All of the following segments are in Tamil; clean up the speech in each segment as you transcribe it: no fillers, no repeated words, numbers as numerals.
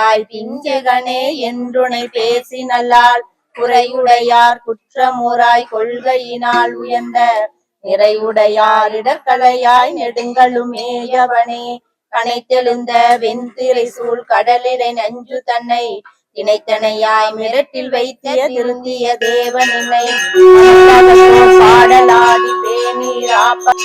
பிள்ளையாய் பிஞ்சகனே என்றுனை பேசி நல்லால் குறையுடையார் குற்றமூராய் கொள்கையினால் உயர்ந்த நிறைவுடையார் இடக்கலையாய் நெடுங்களும் மேயவனே கனைத்தெழுந்த வெண்திரை சூழ் கடலிரை நஞ்சு தன்னை இணைத்தனையாய் மிரட்டில் வைத்திய திருந்திய தேவனினை பாடலாடி பேணீராப்ப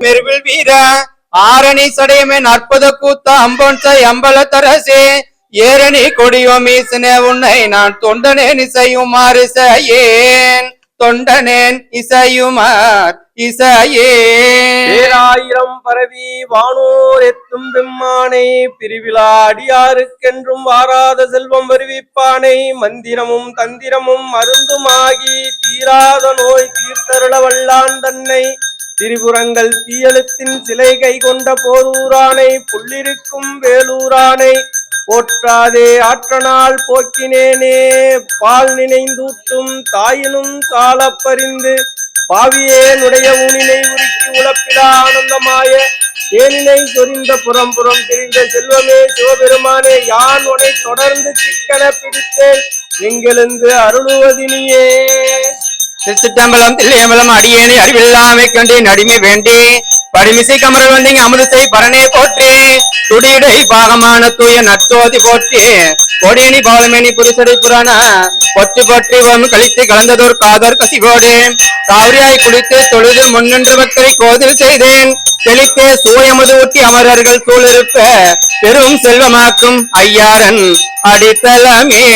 மெருவில் வீர ஆரணி சடையமே அற்புத கூத்த அம்பொன்சை அம்பல தரசே ஏரணி கொடியோ மீசனே உன்னை நான் தொண்டனேன் இசையுமாறு இசையேன் தொண்டனேன் இசையுமார் இசையேராயிரம் பரவி வானோர் எத்தும் பெம்மானை பிரிவிழா அடியாருக்கென்றும் வாராத செல்வம் வருவிப்பானை மந்திரமும் தந்திரமும் மருந்துமாகி தீராத நோய் தீர்த்தருள வல்லான் தன்னை திரிபுரங்கள் தீயெழுத்தின் சிலை கை கொண்ட போரூரானை புள்ளிருக்கும் வேலூரானை போற்றாதே ஆற்றனால் போக்கினேனே பால் நினைந்தூட்டும் தாயினும் சாலப்பறிந்து பாவியேனுடைய ஊனினை உருக்கி உழப்பிலா ஆனந்தமாய ஏனினை சொரிந்த புறம் புறம் தெரிந்த செல்வமே சிவபெருமானே யான் உனை தொடர்ந்து சிக்கன பிடித்தேன் எங்கெழுந்து அருளுவதினியே. திருச்சிட்டம்பலம் தில்லையம்பலம் அடியேனை அறிவில்லாமை கண்டேன் அடிமை வேண்டே படிமிசை கமரல் வந்தீங்க அமுதத்தை பரனே போற்றே துடியடை பாகமான தூய நற்சோதி போற்றே கோடியணி பாலமேனி புரிசடை புராண பொற்று போற்றி கழித்து கலந்ததோர் காதோர் கசிவோடு காவிரியாய் குளித்து தொழுது முன்னின்று பக்தரை கோதில் செய்தேன் தெளித்தே சூயமுது ஊட்டி அமரர்கள் சூழிருப்ப பெரும் செல்வமாக்கும் ஐயாரன் அடித்தலமே.